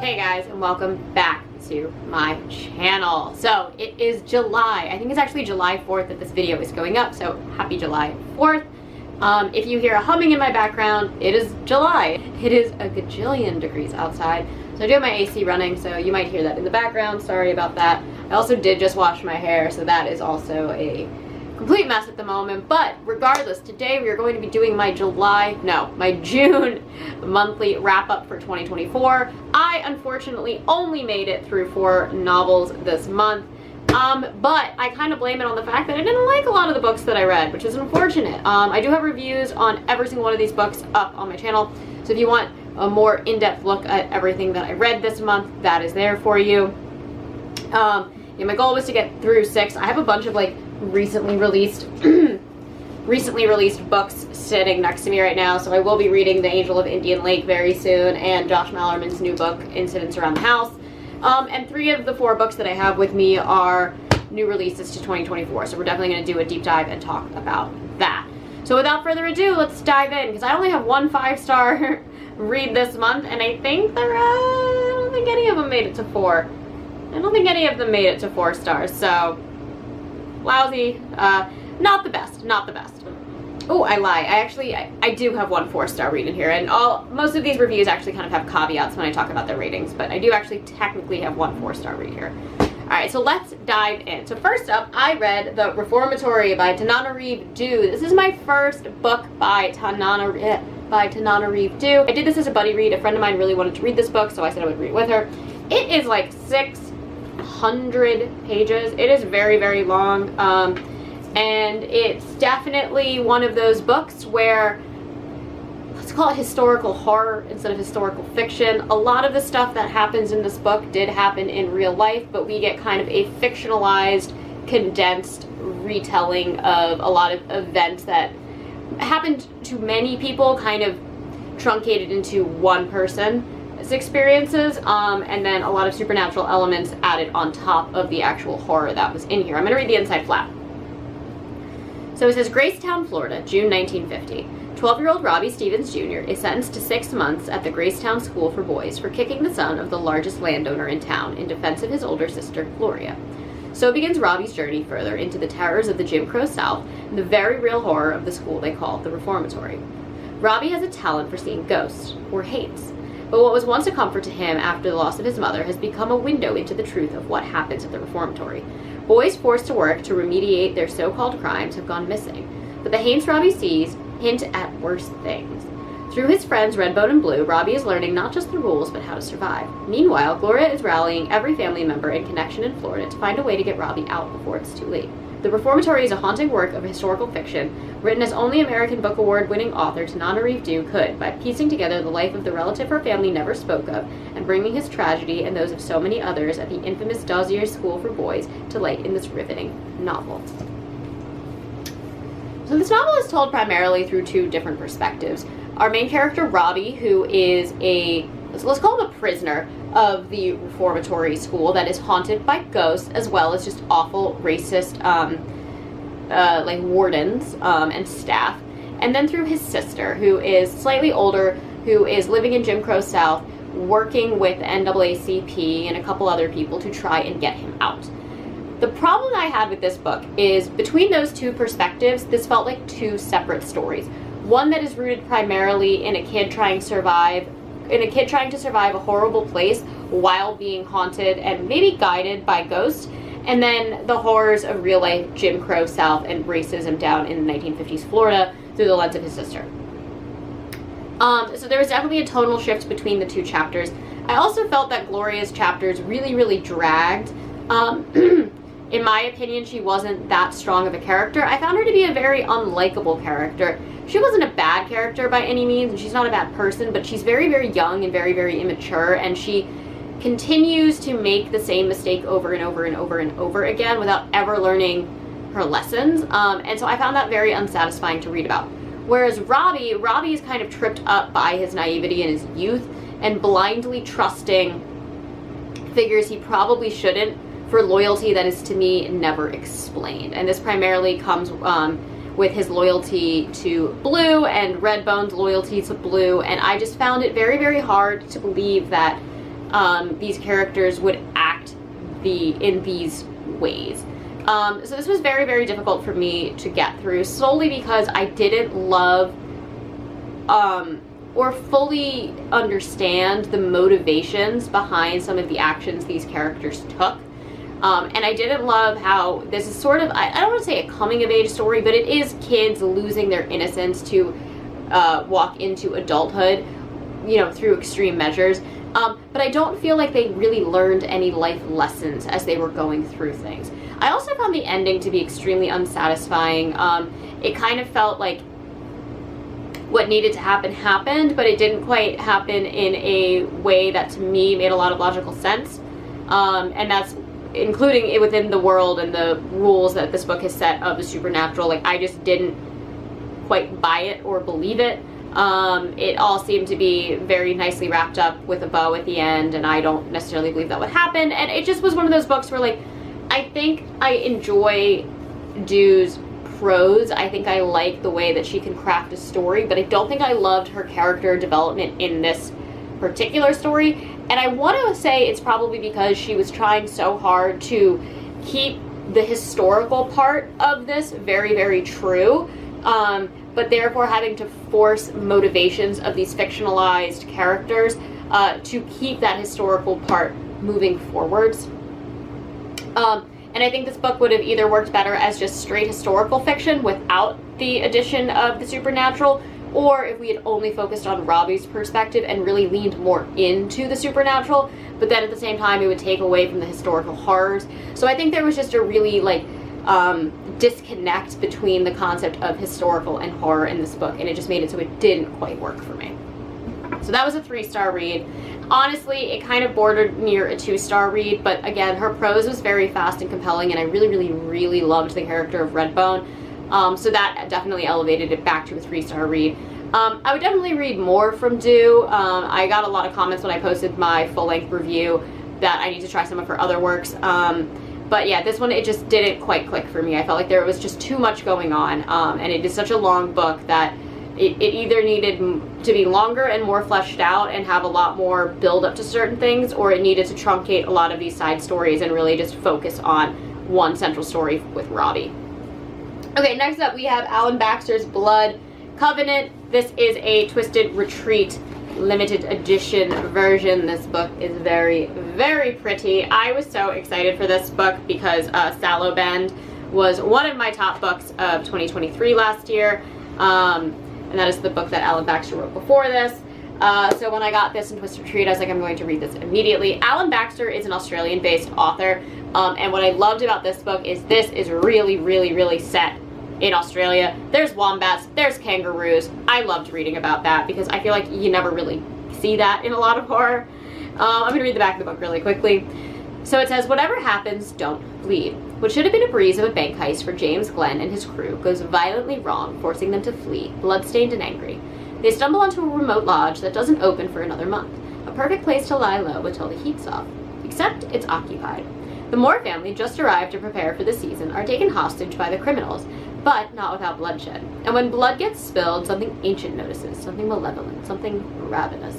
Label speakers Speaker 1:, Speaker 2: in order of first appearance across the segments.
Speaker 1: Hey guys, and welcome back to my channel. So it is July. I think it's actually July 4th that this video is going up, so happy July 4th. If you hear a humming in my background, it is July. It is a gajillion degrees outside. So I do have my AC running, so you might hear that in the background. Sorry about that. I also did just wash my hair, so that is also a complete mess at the moment. But regardless, today we are going to be doing my June monthly wrap up for 2024. I unfortunately only made it through 4 novels this month. But I kind of blame it on the fact that I didn't like a lot of the books that I read, which is unfortunate. I do have reviews on every single one of these books up on my channel, so if you want a more in-depth look at everything that I read this month, that is there for you. Yeah, my goal was to get through 6. I have a bunch of like recently released books sitting next to me right now, so I will be reading The Angel of Indian Lake very soon, and Josh Mallerman's new book, Incidents Around the House. And 3 of the 4 books that I have with me are new releases to 2024, so we're definitely going to do a deep dive and talk about that. So without further ado, let's dive in, because I only have 1 5-star read this month, and I think I don't think any of them made it to 4. I don't think any of them made it to 4 stars, so lousy. Not the best, not the best. Oh, I lie. I do have 1 4-star read in here, and most of these reviews actually kind of have caveats when I talk about their ratings, but I do actually technically have 1 4-star read here. Alright, so let's dive in. So first up, I read The Reformatory by Tananarive Due. This is my first book by Tananarive Due. I did this as a buddy read. A friend of mine really wanted to read this book, so I said I would read it with her. It is like 600 pages. It is very, very long. And it's definitely one of those books where, let's call it historical horror instead of historical fiction. A lot of the stuff that happens in this book did happen in real life, but we get kind of a fictionalized, condensed retelling of a lot of events that happened to many people, kind of truncated into one person's experiences, and then a lot of supernatural elements added on top of the actual horror that was in here. I'm going to read the inside flap. So it says, Gracetown, Florida, June 1950. 12-year-old Robbie Stevens Jr. is sentenced to 6 months at the Gracetown School for Boys for kicking the son of the largest landowner in town in defense of his older sister, Gloria. So begins Robbie's journey further into the terrors of the Jim Crow South and the very real horror of the school they call the Reformatory. Robbie has a talent for seeing ghosts, or hates, but what was once a comfort to him after the loss of his mother has become a window into the truth of what happens at the Reformatory. Boys forced to work to remediate their so-called crimes have gone missing, but the haints Robbie sees hint at worse things. Through his friends Redbone and Blue, Robbie is learning not just the rules, but how to survive. Meanwhile, Gloria is rallying every family member in connection in Florida to find a way to get Robbie out before it's too late. The Reformatory is a haunting work of historical fiction, written as only American Book Award-winning author Tananarive Due could, by piecing together the life of the relative her family never spoke of, and bringing his tragedy and those of so many others at the infamous Dozier School for Boys to light in this riveting novel. So this novel is told primarily through 2 different perspectives. Our main character, Robbie, who is let's call him a prisoner of the Reformatory school that is haunted by ghosts, as well as just awful racist like wardens and staff. And then through his sister, who is slightly older, who is living in Jim Crow South, working with the NAACP and a couple other people to try and get him out. The problem I had with this book is, between those 2 perspectives, this felt like 2 separate stories. One that is rooted primarily in a kid trying to survive a horrible place while being haunted and maybe guided by ghosts, and then the horrors of real life Jim Crow South and racism down in 1950s Florida through the lens of his sister. So there was definitely a tonal shift between the 2 chapters. I also felt that Gloria's chapters really dragged. In my opinion, she wasn't that strong of a character. I found her to be a very unlikable character. She wasn't a bad character by any means, and she's not a bad person, but she's very young and very immature, and she continues to make the same mistake over and over again without ever learning her lessons. And so I found that very unsatisfying to read about. Whereas Robbie is kind of tripped up by his naivety and his youth and blindly trusting figures he probably shouldn't for loyalty that is, to me, never explained. And this primarily comes with his loyalty to Blue and Redbone's loyalty to Blue, and I just found it very hard to believe that these characters would act in these ways. So this was very, very difficult for me to get through, solely because I didn't love or fully understand the motivations behind some of the actions these characters took. And I didn't love how this is sort of, I don't want to say a coming of age story, but it is kids losing their innocence to walk into adulthood, you know, through extreme measures. But I don't feel like they really learned any life lessons as they were going through things. I also found the ending to be extremely unsatisfying. It kind of felt like what needed to happen happened, but it didn't quite happen in a way that to me made a lot of logical sense. And that's including it within the world and the rules that this book has set of the supernatural. Like, I just didn't quite buy it or believe it. It all seemed to be very nicely wrapped up with a bow at the end, and I don't necessarily believe that would happen. And it just was one of those books where, like, I think I enjoy Du's prose. I think I like the way that she can craft a story, but I don't think I loved her character development in this particular story. And I want to say it's probably because she was trying so hard to keep the historical part of this very, very true, but therefore having to force motivations of these fictionalized characters to keep that historical part moving forwards. And I think this book would have either worked better as just straight historical fiction without the addition of the supernatural, or if we had only focused on Robbie's perspective and really leaned more into the supernatural, but then at the same time it would take away from the historical horrors. So I think there was just a really, like, disconnect between the concept of historical and horror in this book, and it just made it so it didn't quite work for me. So that was a 3-star read. Honestly, it kind of bordered near a 2-star read, but again, her prose was very fast and compelling, and I really, really, really loved the character of Redbone. So that definitely elevated it back to a 3-star read. I would definitely read more from Du. I got a lot of comments when I posted my full-length review that I need to try some of her other works. But yeah, this one, it just didn't quite click for me. I felt like there was just too much going on, and it is such a long book that it either needed to be longer and more fleshed out and have a lot more build up to certain things, or it needed to truncate a lot of these side stories and really just focus on one central story with Robbie. Okay, next up we have Alan Baxter's Blood Covenant. This is a Twisted Retreat limited edition version. This book is very, very pretty. I was so excited for this book because Sallow Bend was one of my top books of 2023 last year. And that is the book that Alan Baxter wrote before this. So when I got this in Twisted Retreat, I was like, I'm going to read this immediately. Alan Baxter is an Australian-based author, and what I loved about this book is this is really, really, really set in Australia. There's wombats, there's kangaroos. I loved reading about that because I feel like you never really see that in a lot of horror. I'm going to read the back of the book really quickly. So it says, whatever happens, don't bleed. What should have been a breeze of a bank heist for James Glenn and his crew goes violently wrong, forcing them to flee, bloodstained and angry. They stumble onto a remote lodge that doesn't open for another month, a perfect place to lie low until the heat's off. Except it's occupied. The Moore family, just arrived to prepare for the season, are taken hostage by the criminals, but not without bloodshed. And when blood gets spilled, something ancient notices, something malevolent, something ravenous.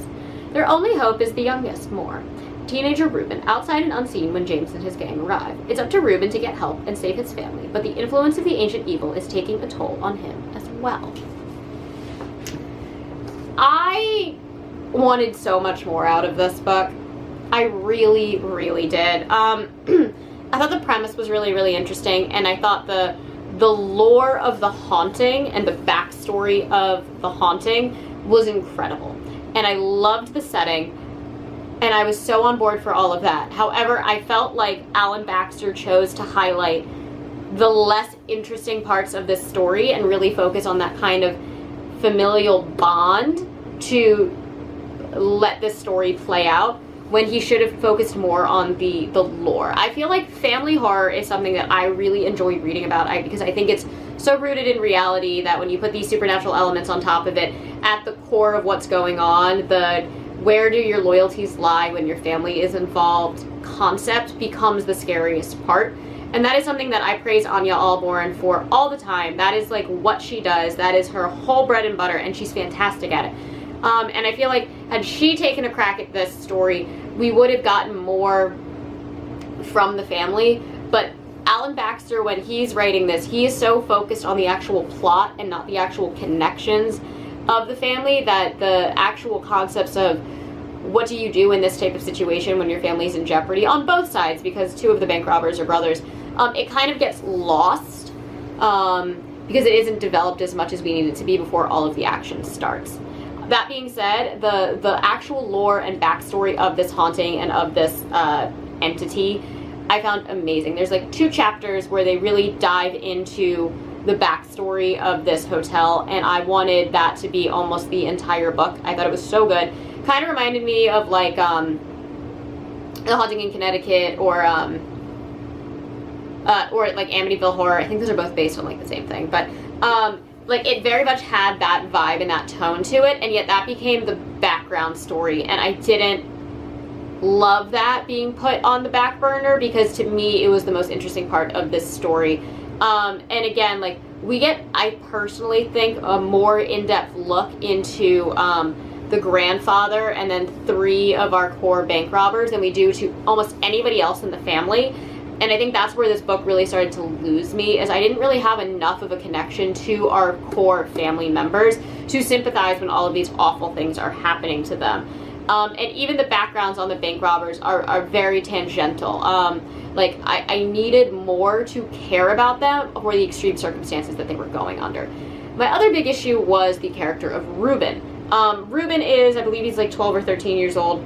Speaker 1: Their only hope is the youngest, Moore, teenager Reuben, outside and unseen when James and his gang arrive. It's up to Reuben to get help and save his family, but the influence of the ancient evil is taking a toll on him as well. I wanted so much more out of this book. I really, really did. I thought the premise was really, really interesting, and I thought the lore of the haunting and the backstory of the haunting was incredible. And I loved the setting, and I was so on board for all of that. However, I felt like Alan Baxter chose to highlight the less interesting parts of this story and really focus on that kind of familial bond to let this story play out, when he should have focused more on the lore. I feel like family horror is something that I really enjoy reading about because I think it's so rooted in reality that when you put these supernatural elements on top of it, at the core of what's going on, the where do your loyalties lie when your family is involved concept becomes the scariest part. And that is something that I praise Anya Allborn for all the time. That is like what she does. That is her whole bread and butter, and she's fantastic at it. And I feel like had she taken a crack at this story we would have gotten more from the family, but Alan Baxter, when he's writing this, he is so focused on the actual plot and not the actual connections of the family, that the actual concepts of what do you do in this type of situation when your family's in jeopardy on both sides, because two of the bank robbers are brothers, it kind of gets lost because it isn't developed as much as we need it to be before all of the action starts. That being said, the actual lore and backstory of this haunting and of this entity I found amazing. There's like 2 chapters where they really dive into the backstory of this hotel, and I wanted that to be almost the entire book. I thought it was so good. Kind of reminded me of like The Haunting in Connecticut, or like Amityville Horror. I think those are both based on like the same thing, but like it very much had that vibe and that tone to it, and yet that became the background story, and I didn't love that being put on the back burner, because to me it was the most interesting part of this story. And again, like we get, I personally think, a more in-depth look into the grandfather and then 3 of our core bank robbers than we do to almost anybody else in the family. And I think that's where this book really started to lose me, is I didn't really have enough of a connection to our core family members to sympathize when all of these awful things are happening to them. And even the backgrounds on the bank robbers are very tangential. Like, I needed more to care about them for the extreme circumstances that they were going under. My other big issue was the character of Reuben. Reuben is, I believe he's like 12 or 13 years old.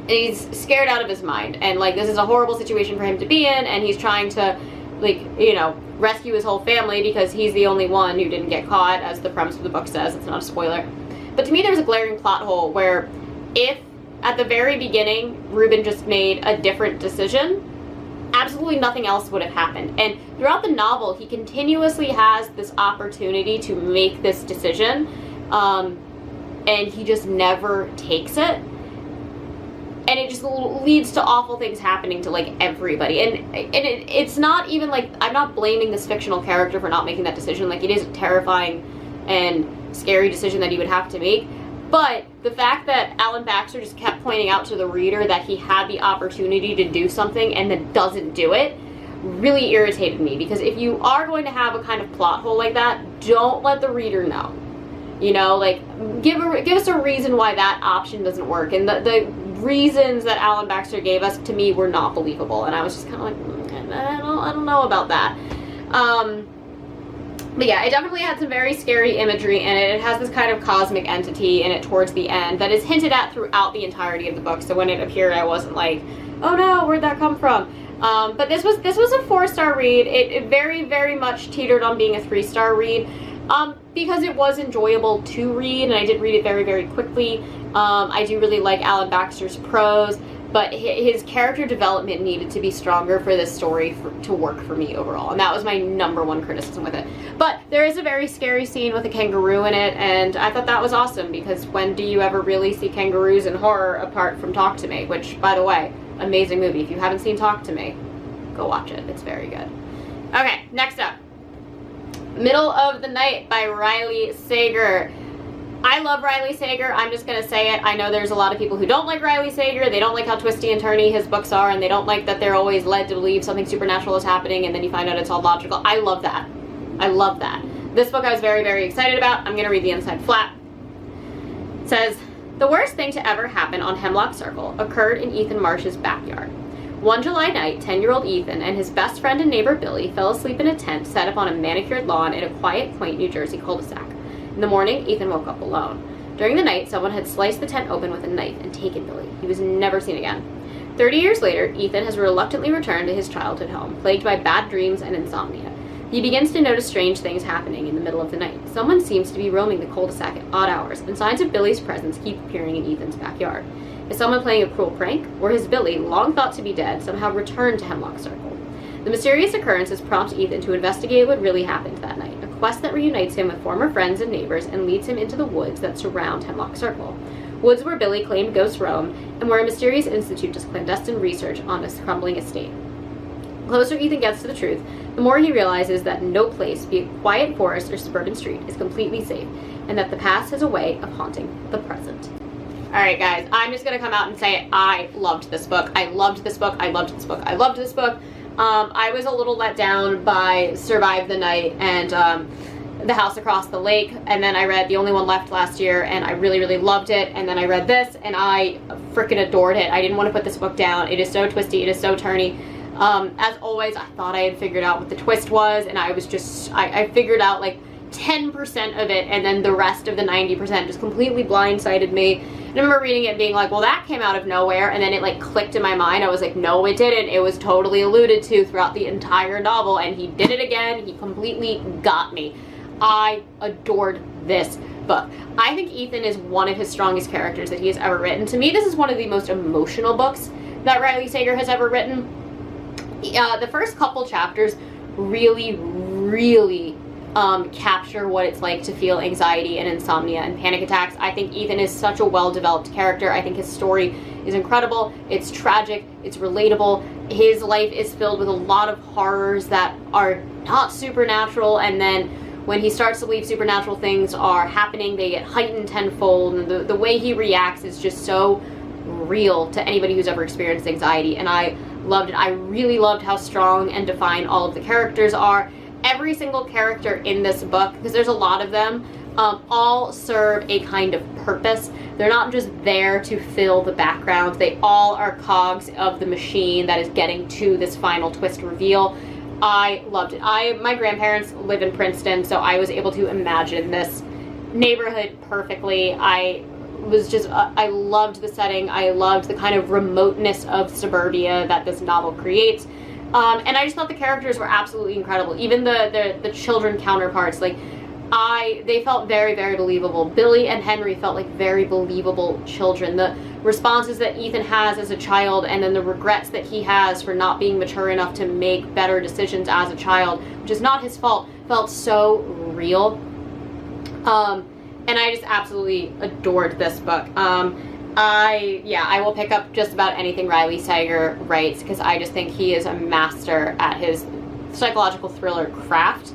Speaker 1: And he's scared out of his mind. And, like, this is a horrible situation for him to be in, and he's trying to, like, you know, rescue his whole family because he's the only one who didn't get caught, as the premise of the book says. It's not a spoiler. But to me, there was a glaring plot hole where if at the very beginning Reuben just made a different decision, absolutely nothing else would have happened. And throughout the novel, he continuously has this opportunity to make this decision, and he just never takes it. And it just leads to awful things happening to, like, everybody. And it's not even, like, I'm not blaming this fictional character for not making that decision. Like, it is a terrifying and scary decision that he would have to make. But the fact that Alan Baxter just kept pointing out to the reader that he had the opportunity to do something and then doesn't do it really irritated me. Because if you are going to have a kind of plot hole like that, don't let the reader know. You know, like, give us a reason why that option doesn't work. And the reasons that Alan Baxter gave us, to me, were not believable. And I was just kind of like, I don't know about that. But yeah, it definitely had some very scary imagery in it. It has this kind of cosmic entity in it towards the end that is hinted at throughout the entirety of the book. So when it appeared, I wasn't like, oh no, where'd that come from? But this was a 4-star read. It very, very much teetered on being a 3-star read. Because it was enjoyable to read, and I did read it very, very quickly. I do really like Alan Baxter's prose, but his character development needed to be stronger for this story to work for me overall, and that was my #1 criticism with it. But there is a very scary scene with a kangaroo in it, and I thought that was awesome, because when do you ever really see kangaroos in horror apart from Talk to Me, which, by the way, amazing movie. If you haven't seen Talk to Me, go watch it. It's very good. Okay, next up. Middle of the Night by Riley Sager. I love Riley Sager. I'm just going to say it. I know there's a lot of people who don't like Riley Sager. They don't like how twisty and turny his books are, and they don't like that they're always led to believe something supernatural is happening, and then you find out it's all logical. I love that. I love that. This book I was very, very excited about. I'm going to read the inside flap. It says, the worst thing to ever happen on Hemlock Circle occurred in Ethan Marsh's backyard. One July night, 10-year-old Ethan and his best friend and neighbor Billy fell asleep in a tent set up on a manicured lawn in a quiet, quaint New Jersey cul-de-sac. In the morning, Ethan woke up alone. During the night, someone had sliced the tent open with a knife and taken Billy. He was never seen again. 30 years later, Ethan has reluctantly returned to his childhood home, plagued by bad dreams and insomnia. He begins to notice strange things happening in the middle of the night. Someone seems to be roaming the cul-de-sac at odd hours, and signs of Billy's presence keep appearing in Ethan's backyard. Is someone playing a cruel prank, or has Billy, long thought to be dead, somehow returned to Hemlock Circle? The mysterious occurrences prompt Ethan to investigate what really happened that night, a quest that reunites him with former friends and neighbors and leads him into the woods that surround Hemlock Circle. Woods where Billy claimed ghosts roam, and where a mysterious institute does clandestine research on a crumbling estate. The closer Ethan gets to the truth, the more he realizes that no place, be it quiet forest or suburban street, is completely safe, and that the past has a way of haunting the present. Alright guys, I'm just gonna come out and say I loved this book. I loved this book. I loved this book. I loved this book. I was a little let down by Survive the Night and The House Across the Lake, and then I read The Only One Left last year, and I really, really loved it, and then I read this, and I freaking adored it. I didn't want to put this book down. It is so twisty. It is so turny. As always, I thought I had figured out what the twist was, and I was just, I figured out like 10% of it, and then the rest of the 90% just completely blindsided me. And I remember reading it and being like, well, that came out of nowhere, and then it like clicked in my mind. I was like, no, it didn't. It was totally alluded to throughout the entire novel, and he did it again. He completely got me. I adored this book. I think Ethan is one of his strongest characters that he has ever written. To me, this is one of the most emotional books that Riley Sager has ever written. The first couple chapters really, really capture what it's like to feel anxiety and insomnia and panic attacks. I think Ethan is such a well-developed character. I think his story is incredible. It's tragic. It's relatable. His life is filled with a lot of horrors that are not supernatural, and then when he starts to believe supernatural things are happening, they get heightened tenfold, and the way he reacts is just so real to anybody who's ever experienced anxiety, and I loved it. I really loved how strong and defined all of the characters are. Every single character in this book, because there's a lot of them, all serve a kind of purpose. They're not just there to fill the background. They all are cogs of the machine that is getting to this final twist reveal. I loved it. My grandparents live in Princeton, so I was able to imagine this neighborhood perfectly. I loved the setting. I loved the kind of remoteness of suburbia that this novel creates. And I just thought the characters were absolutely incredible. Even the children counterparts, like, they felt very, very believable. Billy and Henry felt like very believable children. The responses that Ethan has as a child, and then the regrets that he has for not being mature enough to make better decisions as a child, which is not his fault, felt so real. And I just absolutely adored this book. I will pick up just about anything Riley Sager writes, because I just think he is a master at his psychological thriller craft.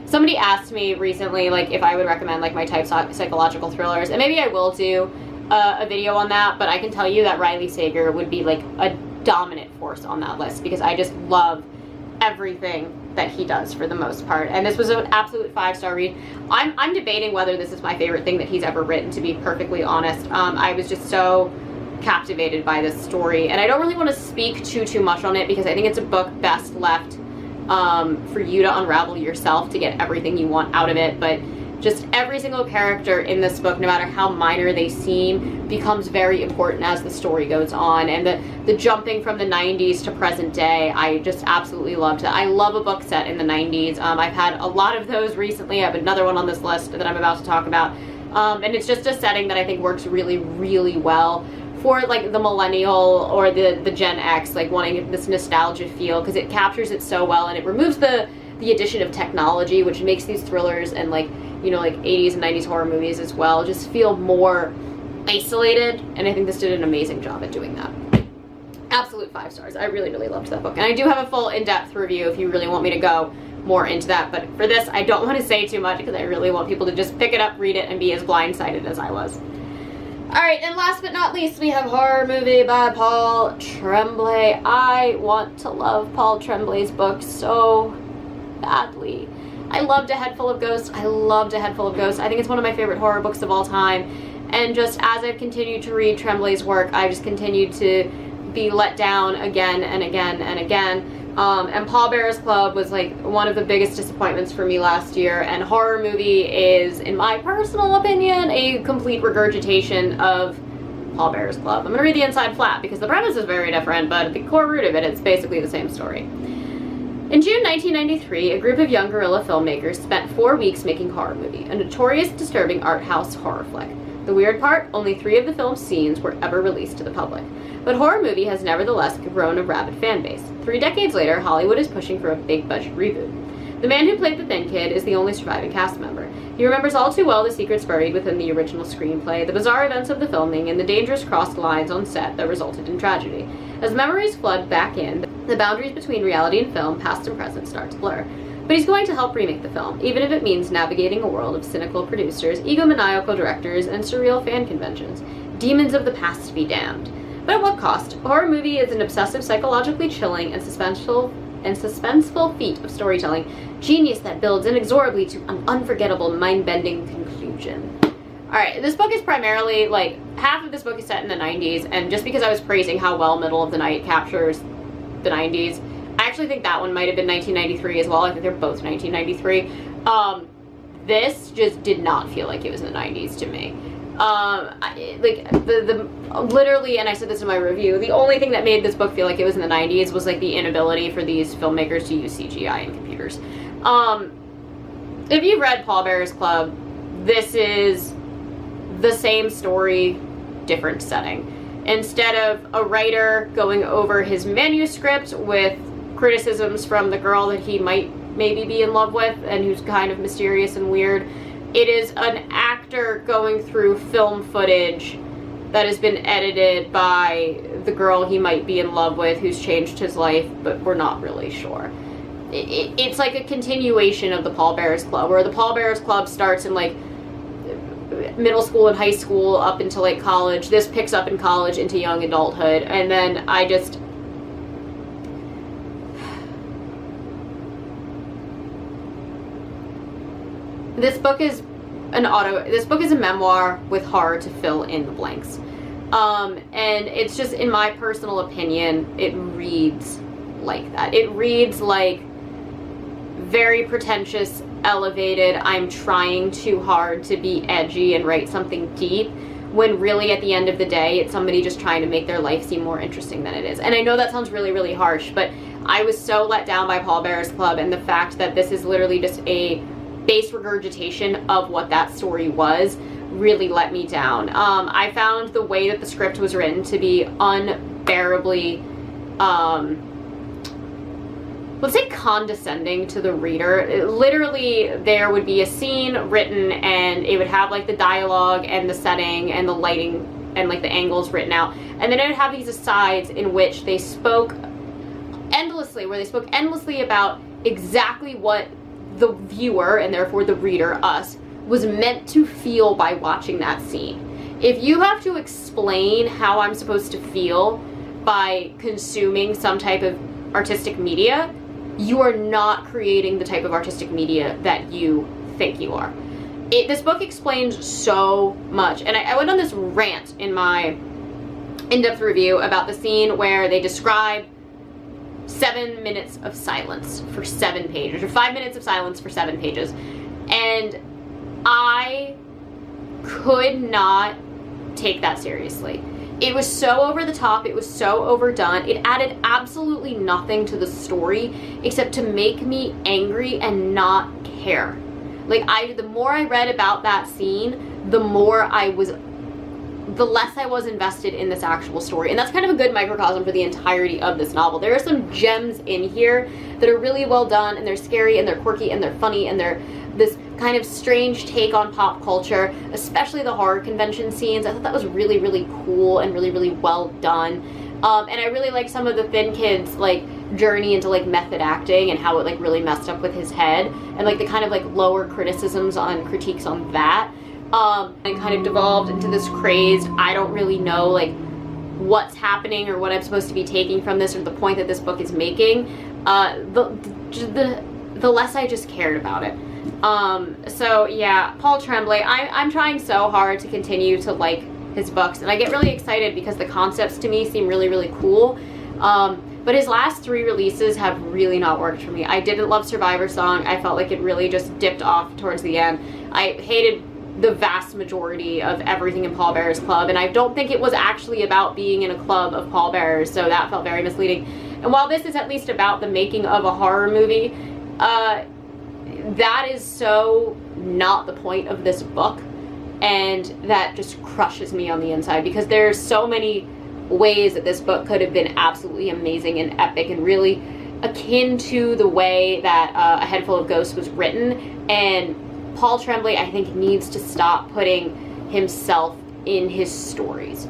Speaker 1: Somebody asked me recently, like, if I would recommend, like, my type of psychological thrillers, and maybe I will do a video on that, but I can tell you that Riley Sager would be, like, a dominant force on that list, because I just love everything that he does for the most part. And this was an absolute 5-star read. I'm debating whether this is my favorite thing that he's ever written, to be perfectly honest. I was just so captivated by this story, and I don't really want to speak too much on it, because I think it's a book best left for you to unravel yourself to get everything you want out of it. But just every single character in this book, no matter how minor they seem, becomes very important as the story goes on. And the jumping from the 90s to present day, I just absolutely loved it. I love a book set in the 90s. I've had a lot of those recently. I have another one on this list that I'm about to talk about. And it's just a setting that I think works really, really well for, like, the millennial or the Gen X, like, wanting this nostalgia feel, because it captures it so well, and it removes the addition of technology, which makes these thrillers and, like, you know, like 80s and 90s horror movies as well just feel more isolated, and I think this did an amazing job at doing that. Absolute 5 stars. I really, really loved that book, and I do have a full in-depth review if you really want me to go more into that, but for this I don't want to say too much, because I really want people to just pick it up, read it, and be as blindsided as I was. Alright, and last but not least, we have Horror Movie by Paul Tremblay. I want to love Paul Tremblay's books so badly. I loved A Head Full of Ghosts. I loved A Head Full of Ghosts. I think it's one of my favorite horror books of all time. And just as I've continued to read Tremblay's work, I've just continued to be let down again and again and again. And Pallbearers Club was, like, one of the biggest disappointments for me last year, and Horror Movie is, in my personal opinion, a complete regurgitation of Pallbearers Club. I'm going to read the inside flat, because the premise is very different, but at the core root of it, it's basically the same story. In June 1993, a group of young guerrilla filmmakers spent 4 weeks making Horror Movie, a notorious, disturbing art house horror flick. The weird part, only 3 of the film's scenes were ever released to the public. But Horror Movie has nevertheless grown a rabid fan base. 3 decades later, Hollywood is pushing for a big-budget reboot. The man who played the Thin Kid is the only surviving cast member. He remembers all too well the secrets buried within the original screenplay, the bizarre events of the filming, and the dangerous crossed lines on set that resulted in tragedy. As memories flood back in, the boundaries between reality and film, past and present, start to blur. but he's going to help remake the film, even if it means navigating a world of cynical producers, egomaniacal directors, and surreal fan conventions. Demons of the past be damned. But at what cost? A horror movie is an obsessive, psychologically chilling, and suspenseful feat of storytelling, genius that builds inexorably to an unforgettable, mind-bending conclusion. Alright, this book is primarily, like, half of this book is set in the 90s, and just because I was praising how well Middle of the Night captures the 90s, I actually think that one might have been 1993 as well. I think they're both 1993. This just did not feel like it was in the 90s to me. Literally, and I said this in my review, the only thing that made this book feel like it was in the 90s was like the inability for these filmmakers to use CGI and computers. If you've read Pallbearers Club, this is the same story, different setting. Instead of a writer going over his manuscript with criticisms from the girl that he might maybe be in love with and who's kind of mysterious and weird, it is an actor going through film footage that has been edited by the girl he might be in love with who's changed his life, but we're not really sure. It's like a continuation of the Pallbearers Club, where the Pallbearers Club starts in like middle school and high school up into like college. This picks up in college into young adulthood, and then this book is a memoir with horror to fill in the blanks. And it's just, in my personal opinion, it reads like that. It reads like very pretentious, elevated, I'm trying too hard to be edgy and write something deep, when really at the end of the day, it's somebody just trying to make their life seem more interesting than it is. And I know that sounds really, really harsh, but I was so let down by Pallbearers Club, and the fact that this is literally just a base regurgitation of what that story was really let me down. I found the way that the script was written to be unbearably, let's say, condescending to the reader. Literally, there would be a scene written and it would have like the dialogue and the setting and the lighting and like the angles written out, and then it would have these asides in which they spoke endlessly, about exactly what the viewer, and therefore the reader, us, was meant to feel by watching that scene. If you have to explain how I'm supposed to feel by consuming some type of artistic media, you are not creating the type of artistic media that you think you are. This book explains so much, and I went on this rant in my in-depth review about the scene where they describe 7 minutes of silence for 7 pages, or 5 minutes of silence for 7 pages. And I could not take that seriously. It was so over the top, it was so overdone, it added absolutely nothing to the story except to make me angry and not care. Like, the more I read about that scene, the less I was invested in this actual story. And that's kind of a good microcosm for the entirety of this novel. There are some gems in here that are really well done, and they're scary, and they're quirky, and they're funny, and they're this kind of strange take on pop culture, especially the horror convention scenes. I thought that was really, really cool and really, really well done. And I really like some of the Thin Kid's like journey into like method acting and how it like really messed up with his head, and like the kind of like lower criticisms on critiques on that. And kind of devolved into this crazed, I don't really know like what's happening or what I'm supposed to be taking from this or the point that this book is making. The less I just cared about it. So yeah, Paul Tremblay, I'm trying so hard to continue to like his books, and I get really excited because the concepts to me seem really, really cool. But his last 3 releases have really not worked for me. I didn't love Survivor Song. I felt like it really just dipped off towards the end. I hated the vast majority of everything in Pallbearers Club, and I don't think it was actually about being in a club of pallbearers, so that felt very misleading. And while this is at least about the making of a horror movie, that is so not the point of this book, and that just crushes me on the inside, because there's so many ways that this book could have been absolutely amazing and epic and really akin to the way that A Head Full of Ghosts was written. And Paul Tremblay, I think, needs to stop putting himself in his stories.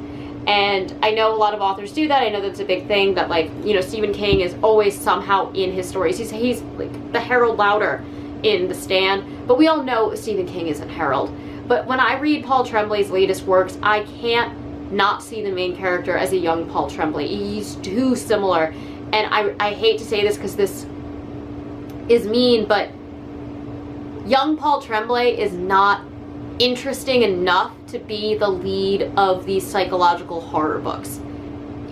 Speaker 1: And I know a lot of authors do that. I know that's a big thing, that like, you know, Stephen King is always somehow in his stories. He's like the Harold Lauder in The Stand, but we all know Stephen King isn't Harold. But when I read Paul Tremblay's latest works, I can't not see the main character as a young Paul Tremblay. He's too similar. And I hate to say this because this is mean, but young Paul Tremblay is not interesting enough to be the lead of these psychological horror books.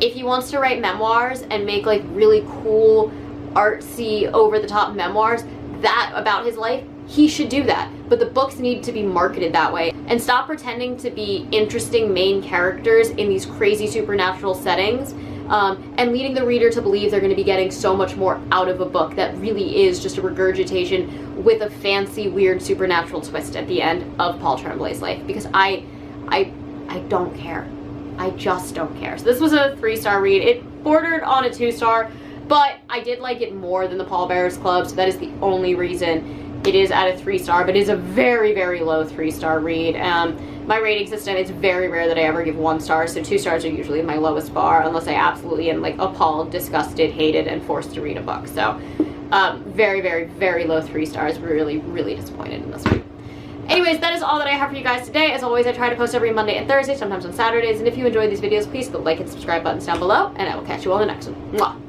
Speaker 1: If he wants to write memoirs and make like really cool, artsy, over-the-top memoirs that about his life, he should do that. But the books need to be marketed that way. And stop pretending to be interesting main characters in these crazy supernatural settings, and leading the reader to believe they're going to be getting so much more out of a book that really is just a regurgitation with a fancy, weird supernatural twist at the end of Paul Tremblay's life. Because I don't care. I just don't care. So this was a 3-star read. It bordered on a 2-star, but I did like it more than the Pallbearers Club, so that is the only reason it is at a 3-star, but it is a very, very low 3-star read. My rating system, it's very rare that I ever give 1 star, so 2 stars are usually my lowest bar, unless I absolutely am like appalled, disgusted, hated, and forced to read a book. So very, very, very low 3 stars. Really, really disappointed in this one. Anyways, that is all that I have for you guys today. As always, I try to post every Monday and Thursday, sometimes on Saturdays, and if you enjoyed these videos, please hit the like and subscribe buttons down below, and I will catch you on the next one. Mwah!